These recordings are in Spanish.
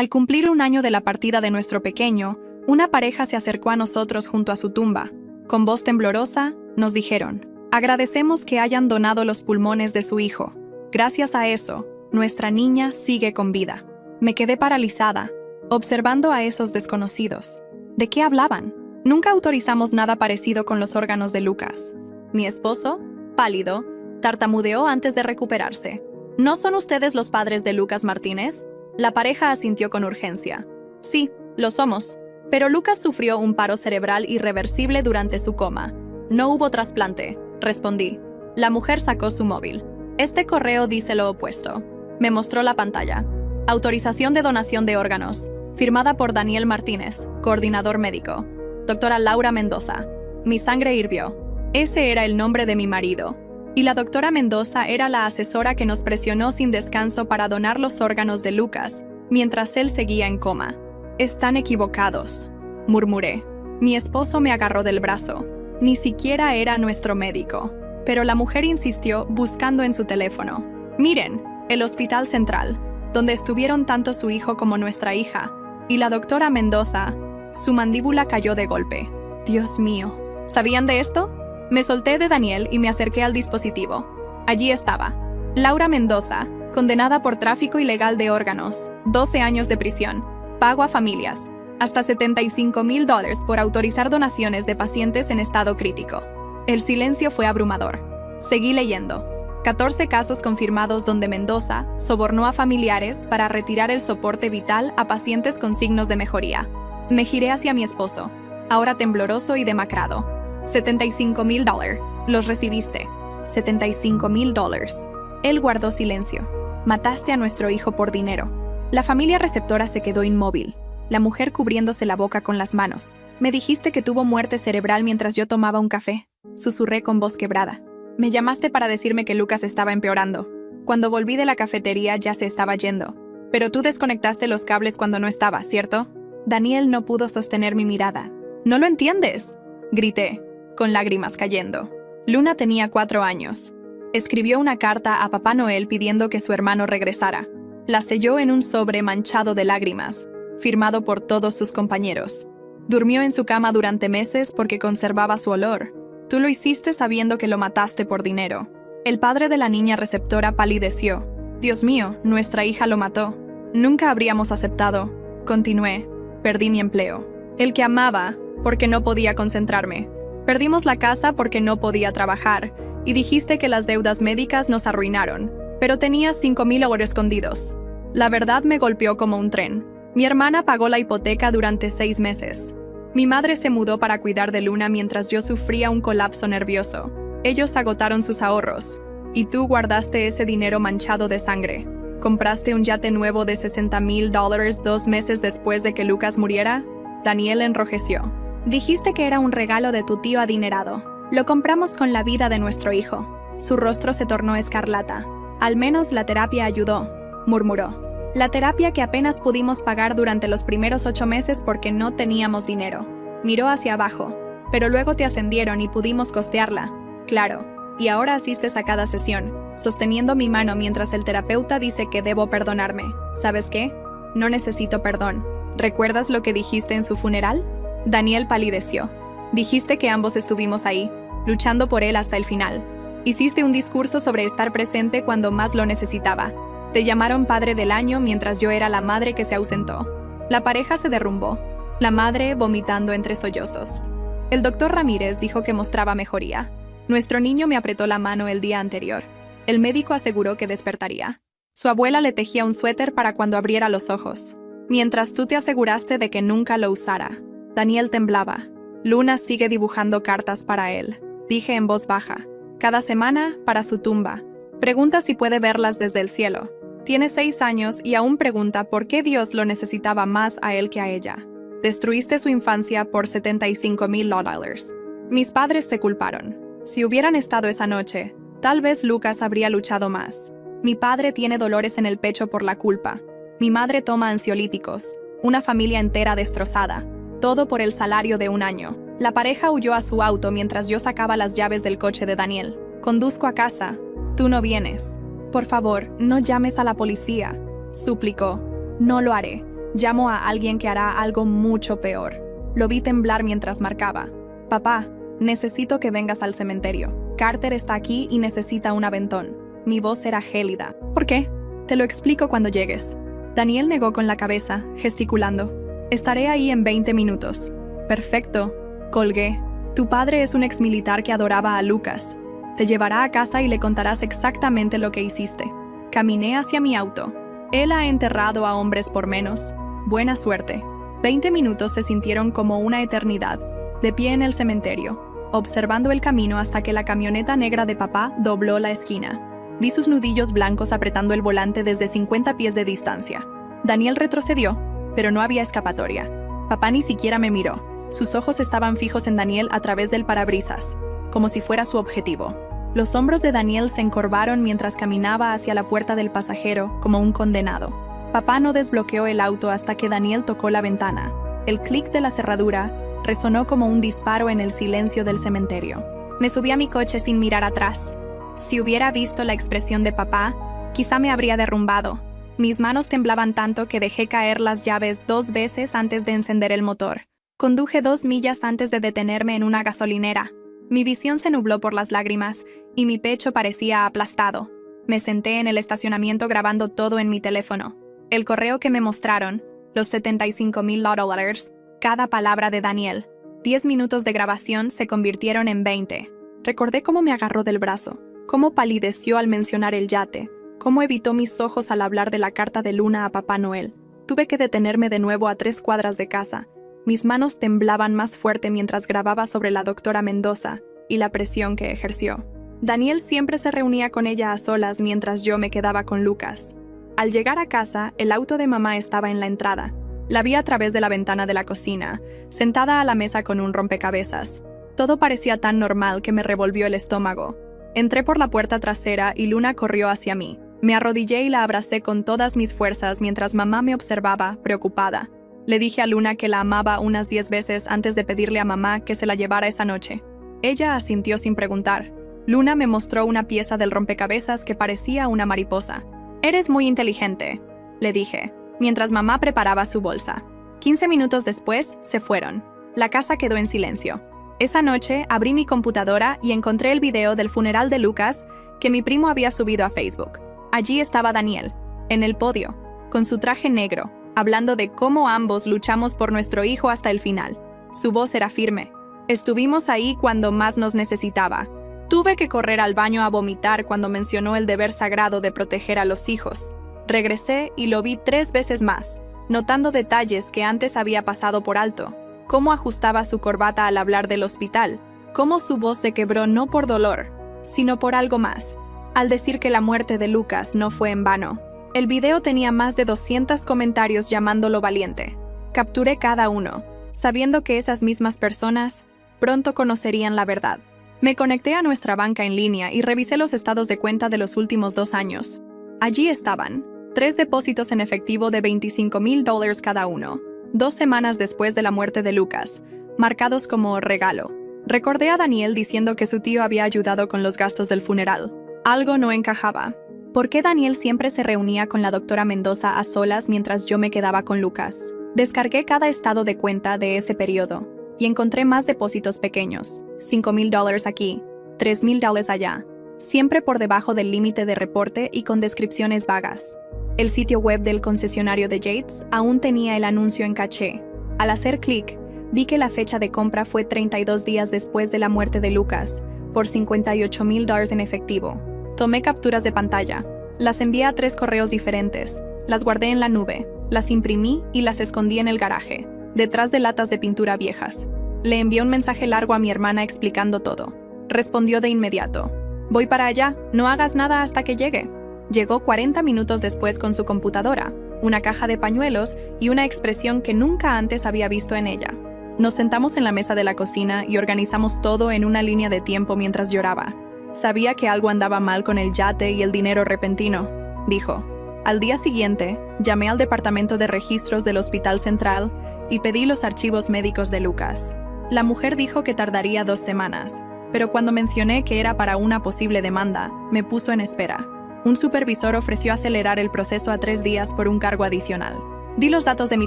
Al cumplir un año de la partida de nuestro pequeño, una pareja se acercó a nosotros junto a su tumba. Con voz temblorosa, nos dijeron: agradecemos que hayan donado los pulmones de su hijo. Gracias a eso, nuestra niña sigue con vida. Me quedé paralizada, observando a esos desconocidos. ¿De qué hablaban? Nunca autorizamos nada parecido con los órganos de Lucas. Mi esposo, pálido, tartamudeó antes de recuperarse. ¿No son ustedes los padres de Lucas Martínez? La pareja asintió con urgencia. Sí, lo somos. Pero Lucas sufrió un paro cerebral irreversible durante su coma. No hubo trasplante, respondí. La mujer sacó su móvil. Este correo dice lo opuesto. Me mostró la pantalla. Autorización de donación de órganos, firmada por Daniel Martínez, coordinador médico. Doctora Laura Mendoza. Mi sangre hirvió. Ese era el nombre de mi marido. Y la doctora Mendoza era la asesora que nos presionó sin descanso para donar los órganos de Lucas, mientras él seguía en coma. Están equivocados, murmuré. Mi esposo me agarró del brazo. Ni siquiera era nuestro médico. Pero la mujer insistió, buscando en su teléfono. Miren, el Hospital Central, donde estuvieron tanto su hijo como nuestra hija. Y la doctora Mendoza, su mandíbula cayó de golpe. Dios mío. ¿Sabían de esto? Me solté de Daniel y me acerqué al dispositivo. Allí estaba. Laura Mendoza, condenada por tráfico ilegal de órganos, 12 años de prisión, pago a familias, hasta $75,000 por autorizar donaciones de pacientes en estado crítico. El silencio fue abrumador. Seguí leyendo. 14 casos confirmados donde Mendoza sobornó a familiares para retirar el soporte vital a pacientes con signos de mejoría. Me giré hacia mi esposo, ahora tembloroso y demacrado. $75,000. Los recibiste. $75,000. Él guardó silencio. Mataste a nuestro hijo por dinero. La familia receptora se quedó inmóvil, la mujer cubriéndose la boca con las manos. Me dijiste que tuvo muerte cerebral mientras yo tomaba un café. Susurré con voz quebrada. Me llamaste para decirme que Lucas estaba empeorando. Cuando volví de la cafetería ya se estaba yendo. Pero tú desconectaste los cables cuando no estaba, ¿cierto? Daniel no pudo sostener mi mirada. ¿No lo entiendes?, grité, con lágrimas cayendo. Luna tenía 4 años. Escribió una carta a Papá Noel pidiendo que su hermano regresara. La selló en un sobre manchado de lágrimas, firmado por todos sus compañeros. Durmió en su cama durante meses porque conservaba su olor. Tú lo hiciste sabiendo que lo mataste por dinero. El padre de la niña receptora palideció. Dios mío, nuestra hija lo mató. Nunca habríamos aceptado. Continué. Perdí mi empleo. El que amaba, porque no podía concentrarme. Perdimos la casa porque no podía trabajar, y dijiste que las deudas médicas nos arruinaron, pero tenías $5,000 escondidos. La verdad me golpeó como un tren. Mi hermana pagó la hipoteca durante 6 meses. Mi madre se mudó para cuidar de Luna mientras yo sufría un colapso nervioso. Ellos agotaron sus ahorros, y tú guardaste ese dinero manchado de sangre. ¿Compraste un yate nuevo de $60,000 2 meses después de que Lucas muriera? Daniel enrojeció. Dijiste que era un regalo de tu tío adinerado. Lo compramos con la vida de nuestro hijo. Su rostro se tornó escarlata. Al menos la terapia ayudó, murmuró. La terapia que apenas pudimos pagar durante los primeros 8 meses porque no teníamos dinero. Miró hacia abajo, pero luego te ascendieron y pudimos costearla. Claro, y ahora asistes a cada sesión, sosteniendo mi mano mientras el terapeuta dice que debo perdonarme. ¿Sabes qué? No necesito perdón. ¿Recuerdas lo que dijiste en su funeral? Daniel palideció. Dijiste que ambos estuvimos ahí, luchando por él hasta el final. Hiciste un discurso sobre estar presente cuando más lo necesitaba. Te llamaron padre del año mientras yo era la madre que se ausentó. La pareja se derrumbó, la madre vomitando entre sollozos. El doctor Ramírez dijo que mostraba mejoría. Nuestro niño me apretó la mano el día anterior. El médico aseguró que despertaría. Su abuela le tejía un suéter para cuando abriera los ojos, mientras tú te aseguraste de que nunca lo usara. Daniel temblaba. Luna sigue dibujando cartas para él, dije en voz baja. Cada semana, para su tumba. Pregunta si puede verlas desde el cielo. Tiene 6 años y aún pregunta por qué Dios lo necesitaba más a él que a ella. Destruiste su infancia por $75,000. Mis padres se culparon. Si hubieran estado esa noche, tal vez Lucas habría luchado más. Mi padre tiene dolores en el pecho por la culpa. Mi madre toma ansiolíticos. Una familia entera destrozada. Todo por el salario de 1 año. La pareja huyó a su auto mientras yo sacaba las llaves del coche de Daniel. Conduzco a casa. Tú no vienes. Por favor, no llames a la policía, suplicó. No lo haré. Llamo a alguien que hará algo mucho peor. Lo vi temblar mientras marcaba. Papá, necesito que vengas al cementerio. Carter está aquí y necesita un aventón. Mi voz era gélida. ¿Por qué? Te lo explico cuando llegues. Daniel negó con la cabeza, gesticulando. Estaré ahí en 20 minutos. Perfecto. Colgué. Tu padre es un exmilitar que adoraba a Lucas. Te llevará a casa y le contarás exactamente lo que hiciste. Caminé hacia mi auto. Él ha enterrado a hombres por menos. Buena suerte. 20 minutos se sintieron como una eternidad, de pie en el cementerio, observando el camino hasta que la camioneta negra de papá dobló la esquina. Vi sus nudillos blancos apretando el volante desde 50 pies de distancia. Daniel retrocedió, pero no había escapatoria. Papá ni siquiera me miró. Sus ojos estaban fijos en Daniel a través del parabrisas, como si fuera su objetivo. Los hombros de Daniel se encorvaron mientras caminaba hacia la puerta del pasajero como un condenado. Papá no desbloqueó el auto hasta que Daniel tocó la ventana. El clic de la cerradura resonó como un disparo en el silencio del cementerio. Me subí a mi coche sin mirar atrás. Si hubiera visto la expresión de papá, quizá me habría derrumbado. Mis manos temblaban tanto que dejé caer las llaves 2 veces antes de encender el motor. Conduje 2 millas antes de detenerme en una gasolinera. Mi visión se nubló por las lágrimas y mi pecho parecía aplastado. Me senté en el estacionamiento grabando todo en mi teléfono. El correo que me mostraron, los 75,000 lotto letters, cada palabra de Daniel. 10 minutos de grabación se convirtieron en 20. Recordé cómo me agarró del brazo, cómo palideció al mencionar el yate, cómo evitó mis ojos al hablar de la carta de Luna a Papá Noel. Tuve que detenerme de nuevo a 3 cuadras de casa. Mis manos temblaban más fuerte mientras grababa sobre la doctora Mendoza y la presión que ejerció. Daniel siempre se reunía con ella a solas mientras yo me quedaba con Lucas. Al llegar a casa, el auto de mamá estaba en la entrada. La vi a través de la ventana de la cocina, sentada a la mesa con un rompecabezas. Todo parecía tan normal que me revolvió el estómago. Entré por la puerta trasera y Luna corrió hacia mí. Me arrodillé y la abracé con todas mis fuerzas mientras mamá me observaba, preocupada. Le dije a Luna que la amaba unas 10 veces antes de pedirle a mamá que se la llevara esa noche. Ella asintió sin preguntar. Luna me mostró una pieza del rompecabezas que parecía una mariposa. «Eres muy inteligente», le dije, mientras mamá preparaba su bolsa. 15 minutos después, se fueron. La casa quedó en silencio. Esa noche, abrí mi computadora y encontré el video del funeral de Lucas que mi primo había subido a Facebook. Allí estaba Daniel, en el podio, con su traje negro, hablando de cómo ambos luchamos por nuestro hijo hasta el final. Su voz era firme. Estuvimos ahí cuando más nos necesitaba. Tuve que correr al baño a vomitar cuando mencionó el deber sagrado de proteger a los hijos. Regresé y lo vi 3 veces más, notando detalles que antes había pasado por alto. Cómo ajustaba su corbata al hablar del hospital. Cómo su voz se quebró no por dolor, sino por algo más, al decir que la muerte de Lucas no fue en vano. El video tenía más de 200 comentarios llamándolo valiente. Capturé cada uno, sabiendo que esas mismas personas pronto conocerían la verdad. Me conecté a nuestra banca en línea y revisé los estados de cuenta de los últimos 2 años. Allí estaban 3 depósitos en efectivo de $25,000 cada uno, 2 semanas después de la muerte de Lucas, marcados como regalo. Recordé a Daniel diciendo que su tío había ayudado con los gastos del funeral. Algo no encajaba. ¿Por qué Daniel siempre se reunía con la doctora Mendoza a solas mientras yo me quedaba con Lucas? Descargué cada estado de cuenta de ese periodo y encontré más depósitos pequeños, $5,000 aquí, $3,000 allá, siempre por debajo del límite de reporte y con descripciones vagas. El sitio web del concesionario de Yates aún tenía el anuncio en caché. Al hacer clic, vi que la fecha de compra fue 32 días después de la muerte de Lucas, por $58,000 en efectivo. Tomé capturas de pantalla. Las envié a 3 correos diferentes. Las guardé en la nube, las imprimí y las escondí en el garaje, detrás de latas de pintura viejas. Le envié un mensaje largo a mi hermana explicando todo. Respondió de inmediato. «Voy para allá, no hagas nada hasta que llegue». Llegó 40 minutos después con su computadora, una caja de pañuelos y una expresión que nunca antes había visto en ella. Nos sentamos en la mesa de la cocina y organizamos todo en una línea de tiempo mientras lloraba. Sabía que algo andaba mal con el yate y el dinero repentino, dijo. Al día siguiente, llamé al departamento de registros del Hospital Central y pedí los archivos médicos de Lucas. La mujer dijo que tardaría 2 semanas, pero cuando mencioné que era para una posible demanda, me puso en espera. Un supervisor ofreció acelerar el proceso a 3 días por un cargo adicional. Di los datos de mi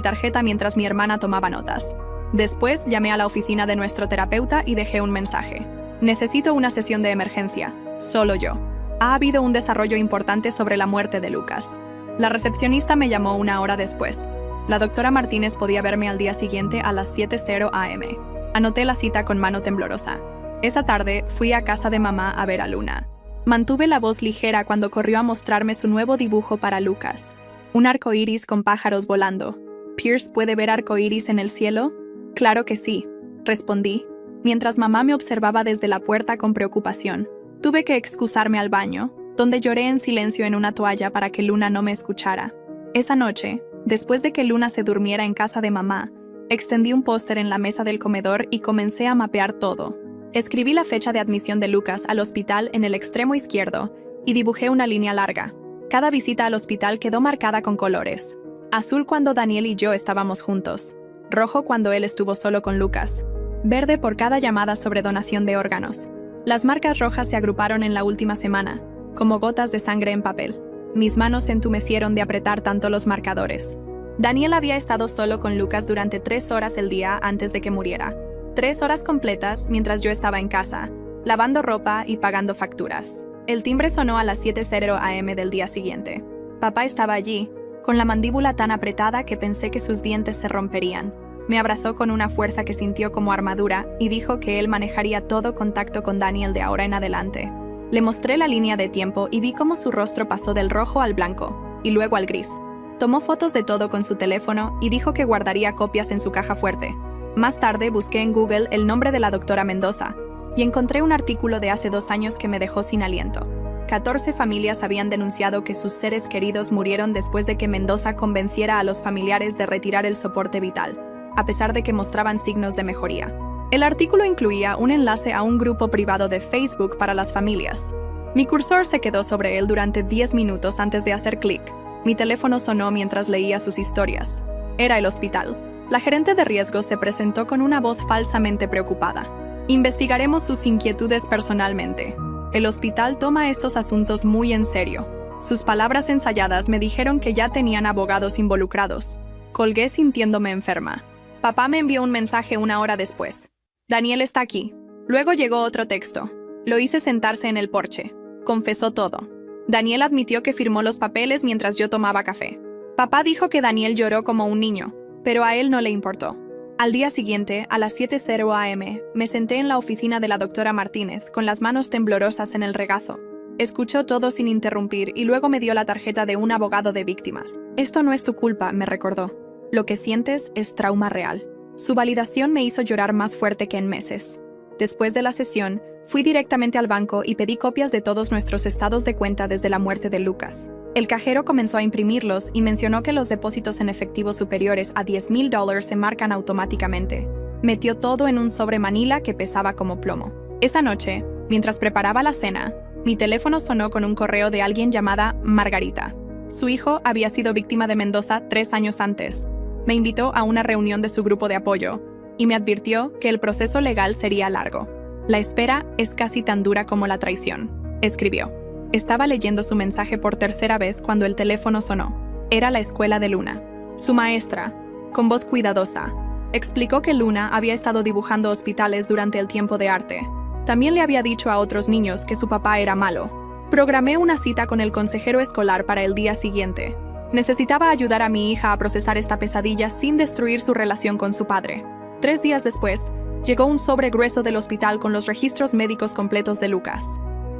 tarjeta mientras mi hermana tomaba notas. Después llamé a la oficina de nuestro terapeuta y dejé un mensaje. Necesito una sesión de emergencia. Solo yo. Ha habido un desarrollo importante sobre la muerte de Lucas. La recepcionista me llamó 1 hora después. La doctora Martínez podía verme al día siguiente a las 7:00 a.m. Anoté la cita con mano temblorosa. Esa tarde fui a casa de mamá a ver a Luna. Mantuve la voz ligera cuando corrió a mostrarme su nuevo dibujo para Lucas. Un arco iris con pájaros volando. ¿Pierce puede ver arco iris en el cielo? Claro que sí, respondí, mientras mamá me observaba desde la puerta con preocupación. Tuve que excusarme al baño, donde lloré en silencio en una toalla para que Luna no me escuchara. Esa noche, después de que Luna se durmiera en casa de mamá, extendí un póster en la mesa del comedor y comencé a mapear todo. Escribí la fecha de admisión de Lucas al hospital en el extremo izquierdo y dibujé una línea larga. Cada visita al hospital quedó marcada con colores. Azul cuando Daniel y yo estábamos juntos. Rojo cuando él estuvo solo con Lucas. Verde por cada llamada sobre donación de órganos. Las marcas rojas se agruparon en la última semana, como gotas de sangre en papel. Mis manos se entumecieron de apretar tanto los marcadores. Daniel había estado solo con Lucas durante 3 horas el día antes de que muriera. 3 horas completas mientras yo estaba en casa, lavando ropa y pagando facturas. El timbre sonó a las 7:00 a.m. del día siguiente. Papá estaba allí, con la mandíbula tan apretada que pensé que sus dientes se romperían. Me abrazó con una fuerza que sintió como armadura y dijo que él manejaría todo contacto con Daniel de ahora en adelante. Le mostré la línea de tiempo y vi cómo su rostro pasó del rojo al blanco, y luego al gris. Tomó fotos de todo con su teléfono y dijo que guardaría copias en su caja fuerte. Más tarde busqué en Google el nombre de la doctora Mendoza, y encontré un artículo de hace 2 años que me dejó sin aliento. 14 familias habían denunciado que sus seres queridos murieron después de que Mendoza convenciera a los familiares de retirar el soporte vital, a pesar de que mostraban signos de mejoría. El artículo incluía un enlace a un grupo privado de Facebook para las familias. Mi cursor se quedó sobre él durante 10 minutos antes de hacer clic. Mi teléfono sonó mientras leía sus historias. Era el hospital. La gerente de riesgos se presentó con una voz falsamente preocupada. Investigaremos sus inquietudes personalmente. El hospital toma estos asuntos muy en serio. Sus palabras ensayadas me dijeron que ya tenían abogados involucrados. Colgué sintiéndome enferma. Papá me envió un mensaje 1 hora después. Daniel está aquí. Luego llegó otro texto. Lo hice sentarse en el porche. Confesó todo. Daniel admitió que firmó los papeles mientras yo tomaba café. Papá dijo que Daniel lloró como un niño, pero a él no le importó. Al día siguiente, a las 7:00 a.m., me senté en la oficina de la doctora Martínez con las manos temblorosas en el regazo. Escuchó todo sin interrumpir y luego me dio la tarjeta de un abogado de víctimas. Esto no es tu culpa, me recordó. Lo que sientes es trauma real. Su validación me hizo llorar más fuerte que en meses. Después de la sesión, fui directamente al banco y pedí copias de todos nuestros estados de cuenta desde la muerte de Lucas. El cajero comenzó a imprimirlos y mencionó que los depósitos en efectivo superiores a $10,000 se marcan automáticamente. Metió todo en un sobre manila que pesaba como plomo. Esa noche, mientras preparaba la cena, mi teléfono sonó con un correo de alguien llamada Margarita. Su hijo había sido víctima de Mendoza 3 años antes. Me invitó a una reunión de su grupo de apoyo y me advirtió que el proceso legal sería largo. La espera es casi tan dura como la traición, escribió. Estaba leyendo su mensaje por 3ª vez cuando el teléfono sonó. Era la escuela de Luna. Su maestra, con voz cuidadosa, explicó que Luna había estado dibujando hospitales durante el tiempo de arte. También le había dicho a otros niños que su papá era malo. Programé una cita con el consejero escolar para el día siguiente. Necesitaba ayudar a mi hija a procesar esta pesadilla sin destruir su relación con su padre. 3 días después, llegó un sobre grueso del hospital con los registros médicos completos de Lucas.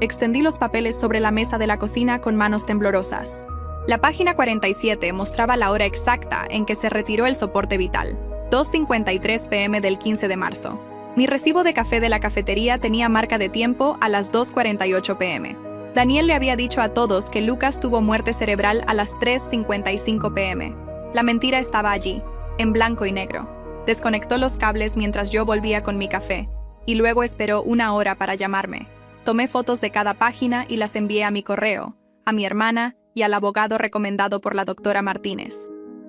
Extendí los papeles sobre la mesa de la cocina con manos temblorosas. La página 47 mostraba la hora exacta en que se retiró el soporte vital, 2:53 p.m. del 15 de marzo. Mi recibo de café de la cafetería tenía marca de tiempo a las 2:48 p.m. Daniel le había dicho a todos que Lucas tuvo muerte cerebral a las 3:55 p.m. La mentira estaba allí, en blanco y negro. Desconectó los cables mientras yo volvía con mi café, y luego esperó 1 hora para llamarme. Tomé fotos de cada página y las envié a mi correo, a mi hermana y al abogado recomendado por la doctora Martínez.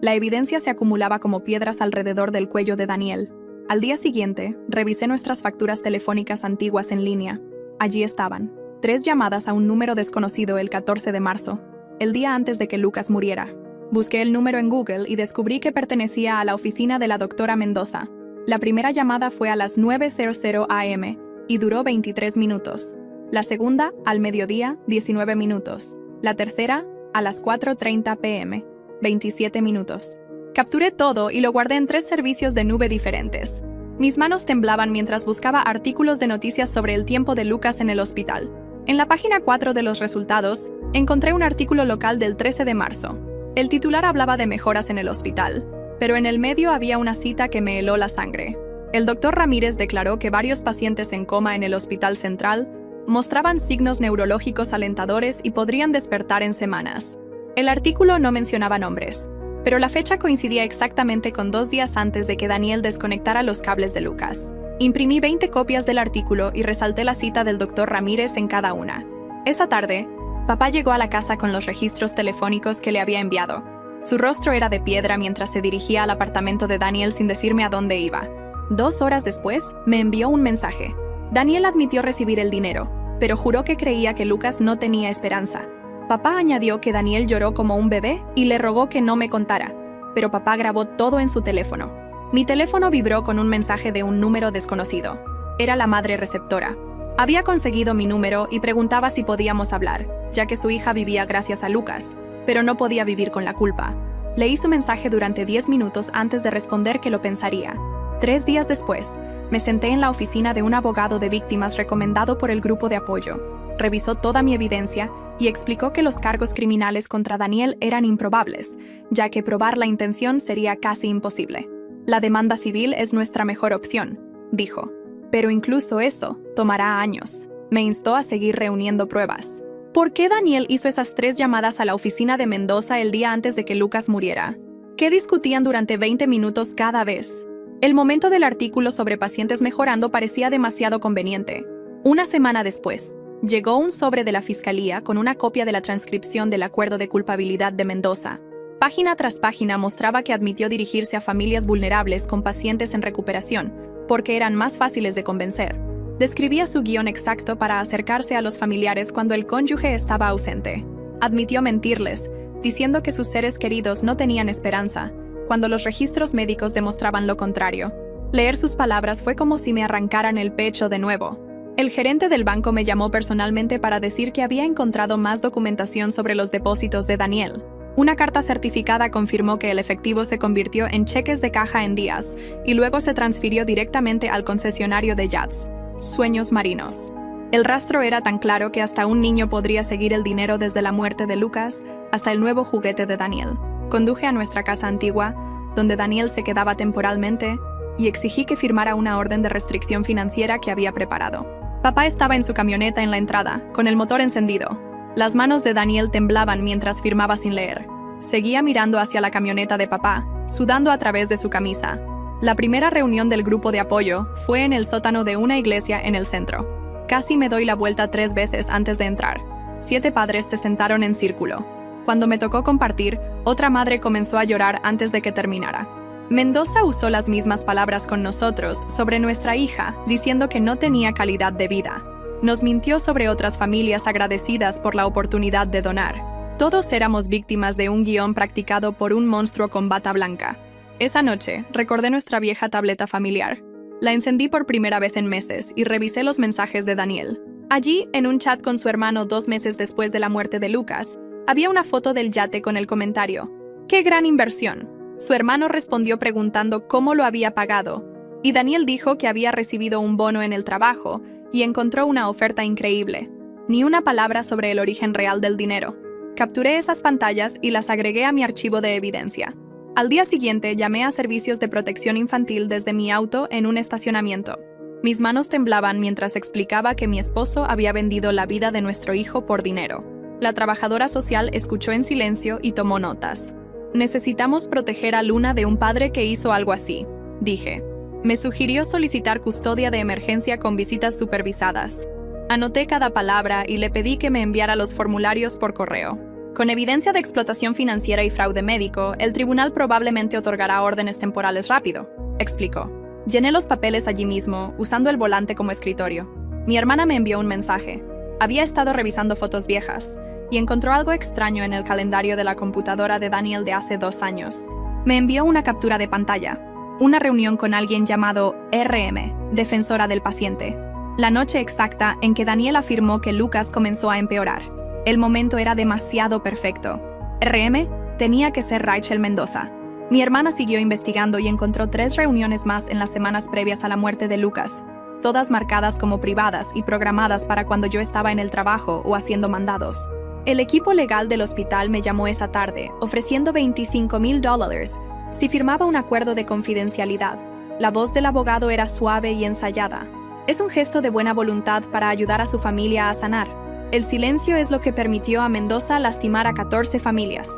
La evidencia se acumulaba como piedras alrededor del cuello de Daniel. Al día siguiente, revisé nuestras facturas telefónicas antiguas en línea. Allí estaban. 3 llamadas a un número desconocido el 14 de marzo, el día antes de que Lucas muriera. Busqué el número en Google y descubrí que pertenecía a la oficina de la doctora Mendoza. La primera llamada fue a las 9:00 am y duró 23 minutos. La segunda, al mediodía, 19 minutos. La tercera, a las 4:30 p.m., 27 minutos. Capturé todo y lo guardé en 3 servicios de nube diferentes. Mis manos temblaban mientras buscaba artículos de noticias sobre el tiempo de Lucas en el hospital. En la página 4 de los resultados, encontré un artículo local del 13 de marzo. El titular hablaba de mejoras en el hospital, pero en el medio había una cita que me heló la sangre. El doctor Ramírez declaró que varios pacientes en coma en el Hospital Central mostraban signos neurológicos alentadores y podrían despertar en semanas. El artículo no mencionaba nombres, pero la fecha coincidía exactamente con 2 días antes de que Daniel desconectara los cables de Lucas. Imprimí 20 copias del artículo y resalté la cita del doctor Ramírez en cada una. Esa tarde, papá llegó a la casa con los registros telefónicos que le había enviado. Su rostro era de piedra mientras se dirigía al apartamento de Daniel sin decirme a dónde iba. 2 horas después, me envió un mensaje. Daniel admitió recibir el dinero, pero juró que creía que Lucas no tenía esperanza. Papá añadió que Daniel lloró como un bebé y le rogó que no me contara, pero papá grabó todo en su teléfono. Mi teléfono vibró con un mensaje de un número desconocido. Era la madre receptora. Había conseguido mi número y preguntaba si podíamos hablar, ya que su hija vivía gracias a Lucas, pero no podía vivir con la culpa. Leí su mensaje durante 10 minutos antes de responder que lo pensaría. 3 días después, me senté en la oficina de un abogado de víctimas recomendado por el grupo de apoyo. Revisó toda mi evidencia y explicó que los cargos criminales contra Daniel eran improbables, ya que probar la intención sería casi imposible. La demanda civil es nuestra mejor opción, dijo. Pero incluso eso tomará años. Me instó a seguir reuniendo pruebas. ¿Por qué Daniel hizo esas 3 llamadas a la oficina de Mendoza el día antes de que Lucas muriera? ¿Qué discutían durante 20 minutos cada vez? El momento del artículo sobre pacientes mejorando parecía demasiado conveniente. Una semana después, llegó un sobre de la Fiscalía con una copia de la transcripción del acuerdo de culpabilidad de Mendoza. Página tras página mostraba que admitió dirigirse a familias vulnerables con pacientes en recuperación, porque eran más fáciles de convencer. Describía su guión exacto para acercarse a los familiares cuando el cónyuge estaba ausente. Admitió mentirles, diciendo que sus seres queridos no tenían esperanza, cuando los registros médicos demostraban lo contrario. Leer sus palabras fue como si me arrancaran el pecho de nuevo. El gerente del banco me llamó personalmente para decir que había encontrado más documentación sobre los depósitos de Daniel. Una carta certificada confirmó que el efectivo se convirtió en cheques de caja en días y luego se transfirió directamente al concesionario de yachts, Sueños Marinos. El rastro era tan claro que hasta un niño podría seguir el dinero desde la muerte de Lucas hasta el nuevo juguete de Daniel. Conduje a nuestra casa antigua, donde Daniel se quedaba temporalmente, y exigí que firmara una orden de restricción financiera que había preparado. Papá estaba en su camioneta en la entrada, con el motor encendido. Las manos de Daniel temblaban mientras firmaba sin leer. Seguía mirando hacia la camioneta de papá, sudando a través de su camisa. La primera reunión del grupo de apoyo fue en el sótano de una iglesia en el centro. Casi me doy la vuelta 3 veces antes de entrar. 7 padres se sentaron en círculo. Cuando me tocó compartir, otra madre comenzó a llorar antes de que terminara. Mendoza usó las mismas palabras con nosotros sobre nuestra hija, diciendo que no tenía calidad de vida. Nos mintió sobre otras familias agradecidas por la oportunidad de donar. Todos éramos víctimas de un guión practicado por un monstruo con bata blanca. Esa noche, recordé nuestra vieja tableta familiar. La encendí por primera vez en meses y revisé los mensajes de Daniel. Allí, en un chat con su hermano 2 meses después de la muerte de Lucas, había una foto del yate con el comentario: ¡qué gran inversión! Su hermano respondió preguntando cómo lo había pagado, y Daniel dijo que había recibido un bono en el trabajo y encontró una oferta increíble. Ni una palabra sobre el origen real del dinero. Capturé esas pantallas y las agregué a mi archivo de evidencia. Al día siguiente llamé a servicios de protección infantil desde mi auto en un estacionamiento. Mis manos temblaban mientras explicaba que mi esposo había vendido la vida de nuestro hijo por dinero. La trabajadora social escuchó en silencio y tomó notas. Necesitamos proteger a Luna de un padre que hizo algo así, dije. Me sugirió solicitar custodia de emergencia con visitas supervisadas. Anoté cada palabra y le pedí que me enviara los formularios por correo. Con evidencia de explotación financiera y fraude médico, el tribunal probablemente otorgará órdenes temporales rápido, explicó. Llené los papeles allí mismo, usando el volante como escritorio. Mi hermana me envió un mensaje. Había estado revisando fotos viejas y encontró algo extraño en el calendario de la computadora de Daniel de hace 2 años. Me envió una captura de pantalla, una reunión con alguien llamado RM, defensora del paciente. La noche exacta en que Daniel afirmó que Lucas comenzó a empeorar. El momento era demasiado perfecto. RM tenía que ser Rachel Mendoza. Mi hermana siguió investigando y encontró 3 reuniones más en las semanas previas a la muerte de Lucas, todas marcadas como privadas y programadas para cuando yo estaba en el trabajo o haciendo mandados. El equipo legal del hospital me llamó esa tarde, ofreciendo $25,000 si firmaba un acuerdo de confidencialidad. La voz del abogado era suave y ensayada. Es un gesto de buena voluntad para ayudar a su familia a sanar. El silencio es lo que permitió a Mendoza lastimar a 14 familias.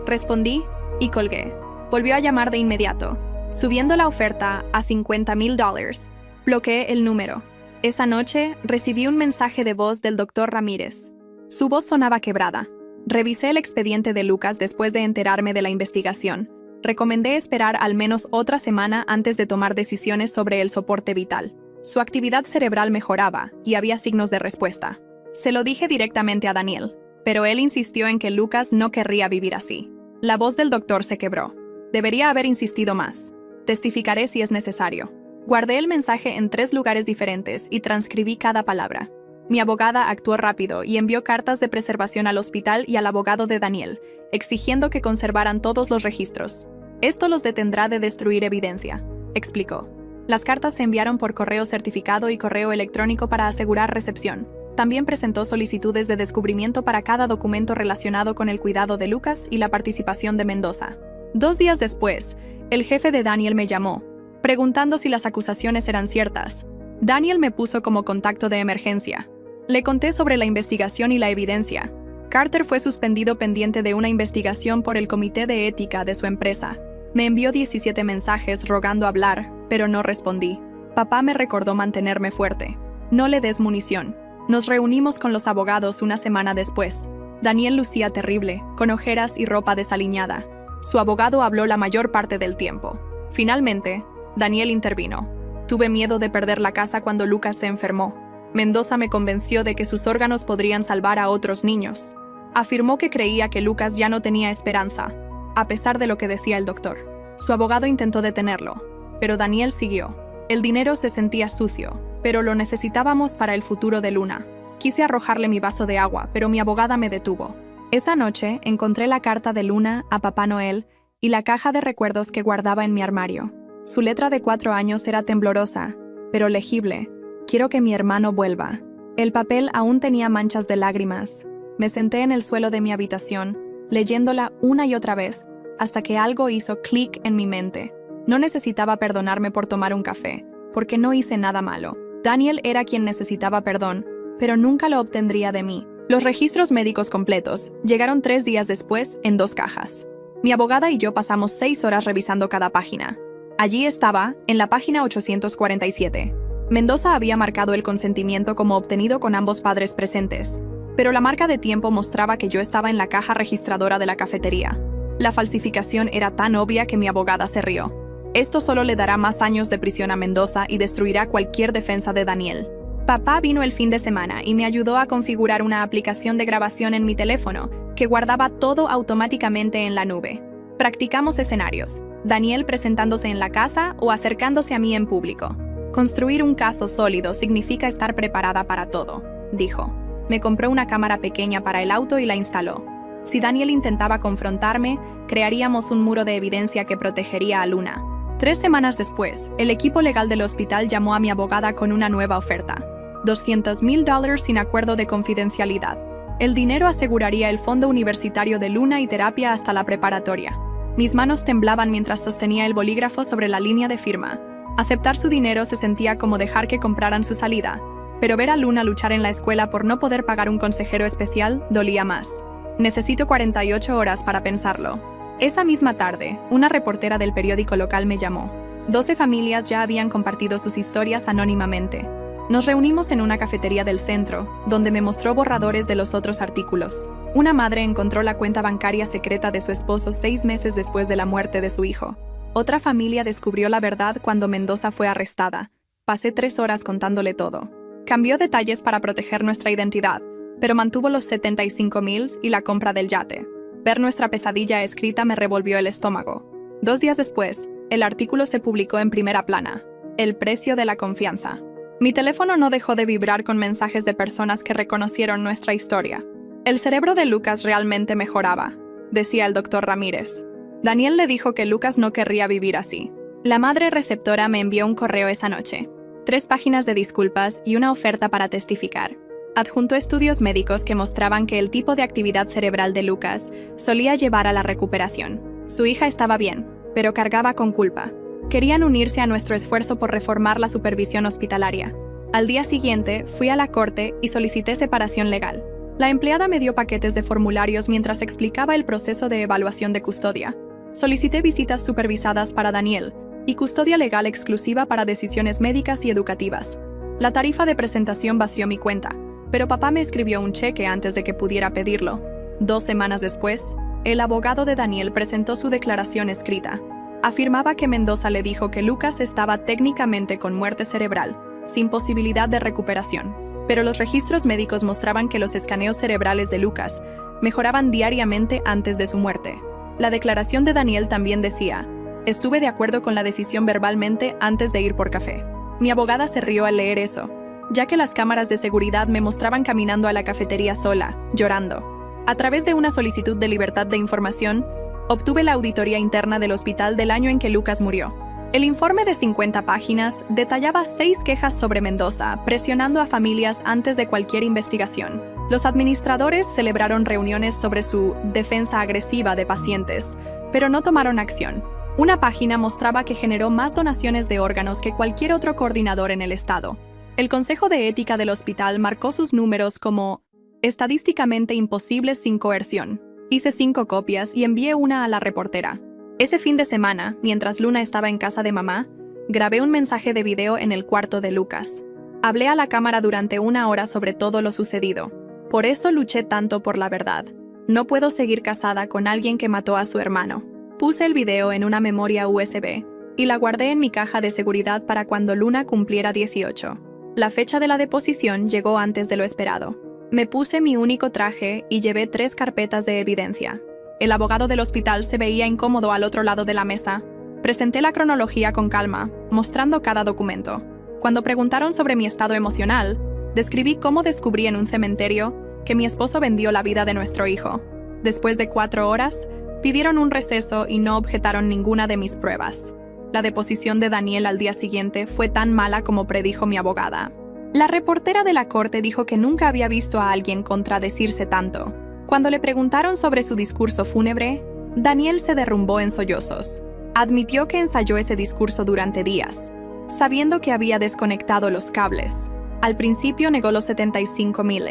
Respondí y colgué. Volvió a llamar de inmediato, subiendo la oferta a $50,000. Bloqueé el número. Esa noche recibí un mensaje de voz del Dr. Ramírez. Su voz sonaba quebrada. Revisé el expediente de Lucas después de enterarme de la investigación. Recomendé esperar al menos otra semana antes de tomar decisiones sobre el soporte vital. Su actividad cerebral mejoraba y había signos de respuesta. Se lo dije directamente a Daniel, pero él insistió en que Lucas no querría vivir así. La voz del doctor se quebró. Debería haber insistido más. Testificaré si es necesario. Guardé el mensaje en 3 lugares diferentes y transcribí cada palabra. Mi abogada actuó rápido y envió cartas de preservación al hospital y al abogado de Daniel, exigiendo que conservaran todos los registros. Esto los detendrá de destruir evidencia, explicó. Las cartas se enviaron por correo certificado y correo electrónico para asegurar recepción. También presentó solicitudes de descubrimiento para cada documento relacionado con el cuidado de Lucas y la participación de Mendoza. 2 días después, el jefe de Daniel me llamó, preguntando si las acusaciones eran ciertas. Daniel me puso como contacto de emergencia. Le conté sobre la investigación y la evidencia. Carter fue suspendido pendiente de una investigación por el comité de ética de su empresa. Me envió 17 mensajes rogando hablar, pero no respondí. Papá me recordó mantenerme fuerte. No le des munición. Nos reunimos con los abogados una semana después. Daniel lucía terrible, con ojeras y ropa desaliñada. Su abogado habló la mayor parte del tiempo. Finalmente, Daniel intervino. Tuve miedo de perder la casa cuando Lucas se enfermó. Mendoza me convenció de que sus órganos podrían salvar a otros niños. Afirmó que creía que Lucas ya no tenía esperanza, a pesar de lo que decía el doctor. Su abogado intentó detenerlo, pero Daniel siguió. El dinero se sentía sucio, pero lo necesitábamos para el futuro de Luna. Quise arrojarle mi vaso de agua, pero mi abogada me detuvo. Esa noche encontré la carta de Luna a Papá Noel y la caja de recuerdos que guardaba en mi armario. Su letra de 4 años era temblorosa, pero legible. Quiero que mi hermano vuelva. El papel aún tenía manchas de lágrimas. Me senté en el suelo de mi habitación, leyéndola una y otra vez, hasta que algo hizo clic en mi mente. No necesitaba perdonarme por tomar un café, porque no hice nada malo. Daniel era quien necesitaba perdón, pero nunca lo obtendría de mí. Los registros médicos completos llegaron 3 días después en 2 cajas. Mi abogada y yo pasamos 6 horas revisando cada página. Allí estaba, en la página 847. Mendoza había marcado el consentimiento como obtenido con ambos padres presentes, pero la marca de tiempo mostraba que yo estaba en la caja registradora de la cafetería. La falsificación era tan obvia que mi abogada se rió. Esto solo le dará más años de prisión a Mendoza y destruirá cualquier defensa de Daniel. Papá vino el fin de semana y me ayudó a configurar una aplicación de grabación en mi teléfono que guardaba todo automáticamente en la nube. Practicamos escenarios, Daniel presentándose en la casa o acercándose a mí en público. Construir un caso sólido significa estar preparada para todo, dijo. Me compró una cámara pequeña para el auto y la instaló. Si Daniel intentaba confrontarme, crearíamos un muro de evidencia que protegería a Luna. 3 semanas después, el equipo legal del hospital llamó a mi abogada con una nueva oferta. $200,000 sin acuerdo de confidencialidad. El dinero aseguraría el fondo universitario de Luna y terapia hasta la preparatoria. Mis manos temblaban mientras sostenía el bolígrafo sobre la línea de firma. Aceptar su dinero se sentía como dejar que compraran su salida, pero ver a Luna luchar en la escuela por no poder pagar un consejero especial dolía más. Necesito 48 horas para pensarlo. Esa misma tarde, una reportera del periódico local me llamó. 12 familias ya habían compartido sus historias anónimamente. Nos reunimos en una cafetería del centro, donde me mostró borradores de los otros artículos. Una madre encontró la cuenta bancaria secreta de su esposo 6 meses después de la muerte de su hijo. Otra familia descubrió la verdad cuando Mendoza fue arrestada. Pasé 3 horas contándole todo. Cambió detalles para proteger nuestra identidad. pero mantuvo los 75,000 y la compra del yate. Ver nuestra pesadilla escrita me revolvió el estómago. 2 días después, el artículo se publicó en primera plana. El precio de la confianza. Mi teléfono no dejó de vibrar con mensajes de personas que reconocieron nuestra historia. El cerebro de Lucas realmente mejoraba, decía el doctor Ramírez. Daniel le dijo que Lucas no querría vivir así. La madre receptora me envió un correo esa noche. 3 páginas de disculpas y una oferta para testificar. Adjuntó estudios médicos que mostraban que el tipo de actividad cerebral de Lucas solía llevar a la recuperación. Su hija estaba bien, pero cargaba con culpa. Querían unirse a nuestro esfuerzo por reformar la supervisión hospitalaria. Al día siguiente, fui a la corte y solicité separación legal. La empleada me dio paquetes de formularios mientras explicaba el proceso de evaluación de custodia. Solicité visitas supervisadas para Daniel y custodia legal exclusiva para decisiones médicas y educativas. La tarifa de presentación vació mi cuenta, pero papá me escribió un cheque antes de que pudiera pedirlo. 2 semanas después, el abogado de Daniel presentó su declaración escrita. Afirmaba que Mendoza le dijo que Lucas estaba técnicamente con muerte cerebral, sin posibilidad de recuperación, pero los registros médicos mostraban que los escaneos cerebrales de Lucas mejoraban diariamente antes de su muerte. La declaración de Daniel también decía: estuve de acuerdo con la decisión verbalmente antes de ir por café. Mi abogada se rió al leer eso, ya que las cámaras de seguridad me mostraban caminando a la cafetería sola, llorando. A través de una solicitud de libertad de información, obtuve la auditoría interna del hospital del año en que Lucas murió. El informe de 50 páginas detallaba 6 quejas sobre Mendoza, presionando a familias antes de cualquier investigación. Los administradores celebraron reuniones sobre su defensa agresiva de pacientes, pero no tomaron acción. Una página mostraba que generó más donaciones de órganos que cualquier otro coordinador en el estado. El Consejo de Ética del hospital marcó sus números como estadísticamente imposibles sin coerción. Hice 5 copias y envié una a la reportera. Ese fin de semana, mientras Luna estaba en casa de mamá, grabé un mensaje de video en el cuarto de Lucas. Hablé a la cámara durante 1 hora sobre todo lo sucedido. Por eso luché tanto por la verdad. No puedo seguir casada con alguien que mató a su hermano. Puse el video en una memoria USB y la guardé en mi caja de seguridad para cuando Luna cumpliera 18. La fecha de la deposición llegó antes de lo esperado. Me puse mi único traje y llevé 3 carpetas de evidencia. El abogado del hospital se veía incómodo al otro lado de la mesa. Presenté la cronología con calma, mostrando cada documento. Cuando preguntaron sobre mi estado emocional, describí cómo descubrí en un cementerio que mi esposo vendió la vida de nuestro hijo. Después de 4 horas, pidieron un receso y no objetaron ninguna de mis pruebas. La deposición de Daniel al día siguiente fue tan mala como predijo mi abogada. La reportera de la corte dijo que nunca había visto a alguien contradecirse tanto. Cuando le preguntaron sobre su discurso fúnebre, Daniel se derrumbó en sollozos. Admitió que ensayó ese discurso durante días, sabiendo que había desconectado los cables. Al principio negó los 75,000,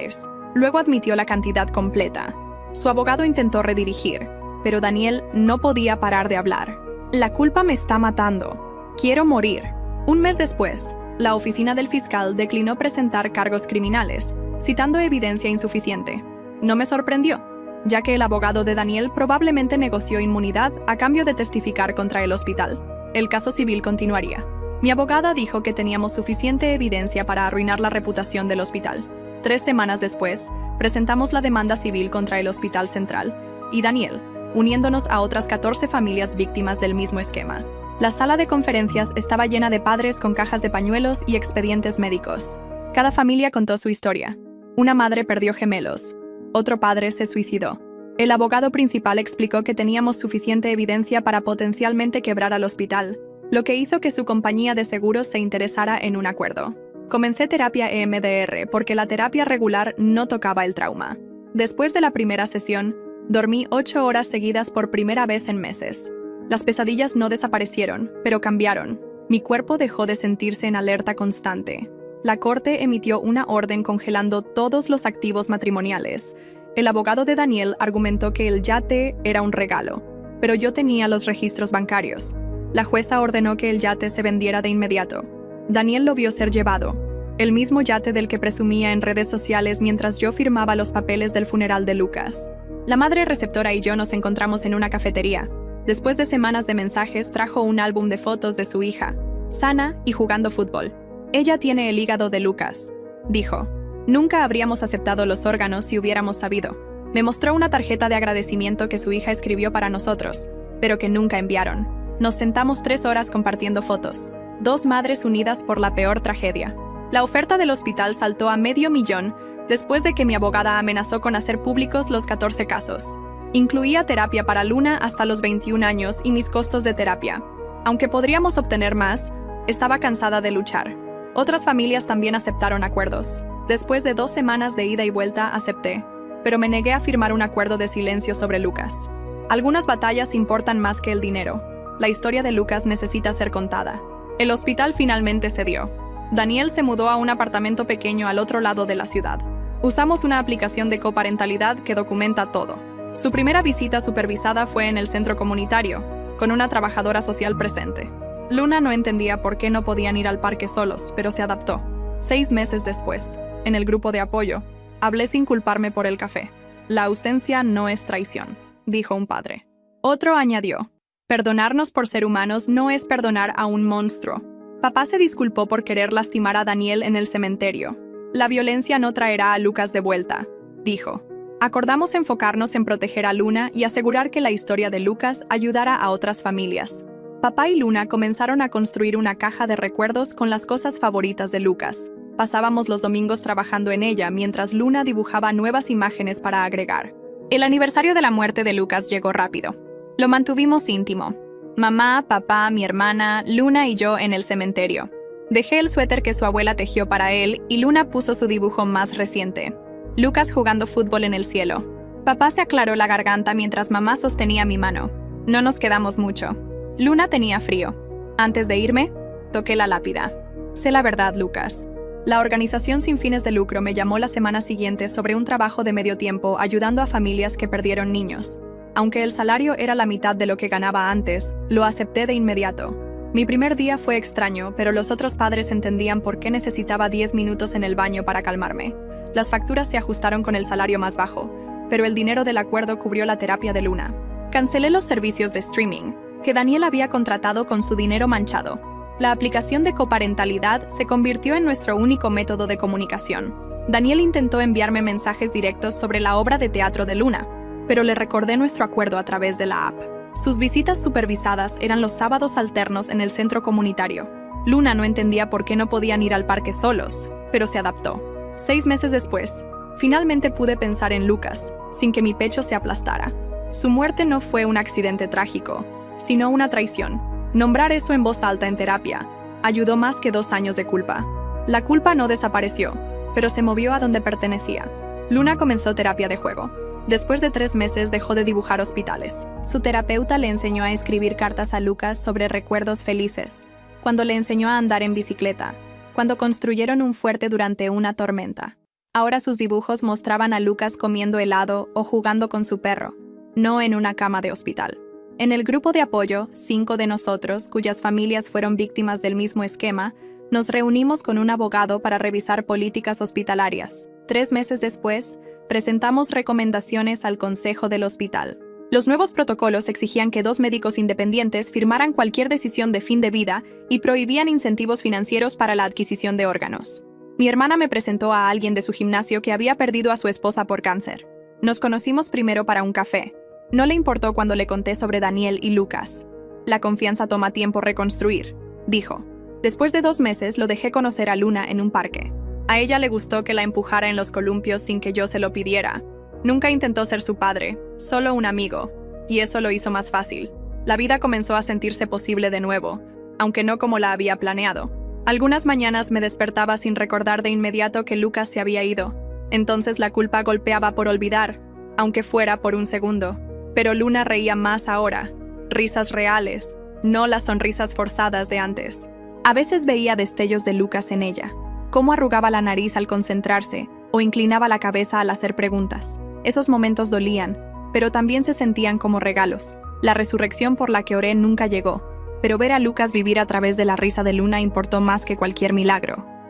luego admitió la cantidad completa. Su abogado intentó redirigir, pero Daniel no podía parar de hablar. La culpa me está matando. Quiero morir. Un mes después, la oficina del fiscal declinó presentar cargos criminales, citando evidencia insuficiente. No me sorprendió, ya que el abogado de Daniel probablemente negoció inmunidad a cambio de testificar contra el hospital. El caso civil continuaría. Mi abogada dijo que teníamos suficiente evidencia para arruinar la reputación del hospital. 3 semanas después, presentamos la demanda civil contra el Hospital Central y Daniel, uniéndonos a otras 14 familias víctimas del mismo esquema. La sala de conferencias estaba llena de padres con cajas de pañuelos y expedientes médicos. Cada familia contó su historia. Una madre perdió gemelos. Otro padre se suicidó. El abogado principal explicó que teníamos suficiente evidencia para potencialmente quebrar al hospital, lo que hizo que su compañía de seguros se interesara en un acuerdo. Comencé terapia EMDR porque la terapia regular no tocaba el trauma. Después de la primera sesión, dormí 8 horas seguidas por primera vez en meses. Las pesadillas no desaparecieron, pero cambiaron. Mi cuerpo dejó de sentirse en alerta constante. La corte emitió una orden congelando todos los activos matrimoniales. El abogado de Daniel argumentó que el yate era un regalo, pero yo tenía los registros bancarios. La jueza ordenó que el yate se vendiera de inmediato. Daniel lo vio ser llevado, el mismo yate del que presumía en redes sociales mientras yo firmaba los papeles del funeral de Lucas. La madre receptora y yo nos encontramos en una cafetería. Después de semanas de mensajes, trajo un álbum de fotos de su hija, sana y jugando fútbol. Ella tiene el hígado de Lucas, dijo. Nunca habríamos aceptado los órganos si hubiéramos sabido. Me mostró una tarjeta de agradecimiento que su hija escribió para nosotros, pero que nunca enviaron. Nos sentamos 3 horas compartiendo fotos. 2 madres unidas por la peor tragedia. La oferta del hospital saltó a $500,000 después de que mi abogada amenazó con hacer públicos los 14 casos. Incluía terapia para Luna hasta los 21 años y mis costos de terapia. Aunque podríamos obtener más, estaba cansada de luchar. Otras familias también aceptaron acuerdos. Después de 2 semanas de ida y vuelta, acepté, pero me negué a firmar un acuerdo de silencio sobre Lucas. Algunas batallas importan más que el dinero. La historia de Lucas necesita ser contada. El hospital finalmente cedió. Daniel se mudó a un apartamento pequeño al otro lado de la ciudad. Usamos una aplicación de coparentalidad que documenta todo. Su primera visita supervisada fue en el centro comunitario, con una trabajadora social presente. Luna no entendía por qué no podían ir al parque solos, pero se adaptó. 6 meses después, en el grupo de apoyo, hablé sin culparme por el café. La ausencia no es traición, dijo un padre. Otro añadió, perdonarnos por ser humanos no es perdonar a un monstruo. Papá se disculpó por querer lastimar a Daniel en el cementerio. La violencia no traerá a Lucas de vuelta, dijo. Acordamos enfocarnos en proteger a Luna y asegurar que la historia de Lucas ayudara a otras familias. Papá y Luna comenzaron a construir una caja de recuerdos con las cosas favoritas de Lucas. Pasábamos los domingos trabajando en ella mientras Luna dibujaba nuevas imágenes para agregar. El aniversario de la muerte de Lucas llegó rápido. Lo mantuvimos íntimo. Mamá, papá, mi hermana, Luna y yo en el cementerio. Dejé el suéter que su abuela tejió para él y Luna puso su dibujo más reciente. Lucas jugando fútbol en el cielo. Papá se aclaró la garganta mientras mamá sostenía mi mano. No nos quedamos mucho. Luna tenía frío. Antes de irme, toqué la lápida. Sé la verdad, Lucas. La organización sin fines de lucro me llamó la semana siguiente sobre un trabajo de medio tiempo ayudando a familias que perdieron niños. Aunque el salario era la mitad de lo que ganaba antes, lo acepté de inmediato. Mi primer día fue extraño, pero los otros padres entendían por qué necesitaba 10 minutos en el baño para calmarme. Las facturas se ajustaron con el salario más bajo, pero el dinero del acuerdo cubrió la terapia de Luna. Cancelé los servicios de streaming, que Daniel había contratado con su dinero manchado. La aplicación de coparentalidad se convirtió en nuestro único método de comunicación. Daniel intentó enviarme mensajes directos sobre la obra de teatro de Luna, pero le recordé nuestro acuerdo a través de la app. Sus visitas supervisadas eran los sábados alternos en el centro comunitario. Luna no entendía por qué no podían ir al parque solos, pero se adaptó. 6 meses después, finalmente pude pensar en Lucas, sin que mi pecho se aplastara. Su muerte no fue un accidente trágico, sino una traición. Nombrar eso en voz alta en terapia ayudó más que 2 años de culpa. La culpa no desapareció, pero se movió a donde pertenecía. Luna comenzó terapia de juego. Después de 3 meses dejó de dibujar hospitales. Su terapeuta le enseñó a escribir cartas a Lucas sobre recuerdos felices, cuando le enseñó a andar en bicicleta, cuando construyeron un fuerte durante una tormenta. Ahora sus dibujos mostraban a Lucas comiendo helado o jugando con su perro, no en una cama de hospital. En el grupo de apoyo, 5 de nosotros, cuyas familias fueron víctimas del mismo esquema, nos reunimos con un abogado para revisar políticas hospitalarias. 3 meses después, presentamos recomendaciones al Consejo del Hospital. Los nuevos protocolos exigían que 2 médicos independientes firmaran cualquier decisión de fin de vida y prohibían incentivos financieros para la adquisición de órganos. Mi hermana me presentó a alguien de su gimnasio que había perdido a su esposa por cáncer. Nos conocimos primero para un café. No le importó cuando le conté sobre Daniel y Lucas. La confianza toma tiempo reconstruir, dijo. Después de 2 meses lo dejé conocer a Luna en un parque. A ella le gustó que la empujara en los columpios sin que yo se lo pidiera. Nunca intentó ser su padre, solo un amigo, y eso lo hizo más fácil. La vida comenzó a sentirse posible de nuevo, aunque no como la había planeado. Algunas mañanas me despertaba sin recordar de inmediato que Lucas se había ido. Entonces la culpa golpeaba por olvidar, aunque fuera por un segundo. Pero Luna reía más ahora, risas reales, no las sonrisas forzadas de antes. A veces veía destellos de Lucas en ella, cómo arrugaba la nariz al concentrarse o inclinaba la cabeza al hacer preguntas. Esos momentos dolían, pero también se sentían como regalos. La resurrección por la que oré nunca llegó, pero ver a Lucas vivir a través de la risa de Luna importó más que cualquier milagro.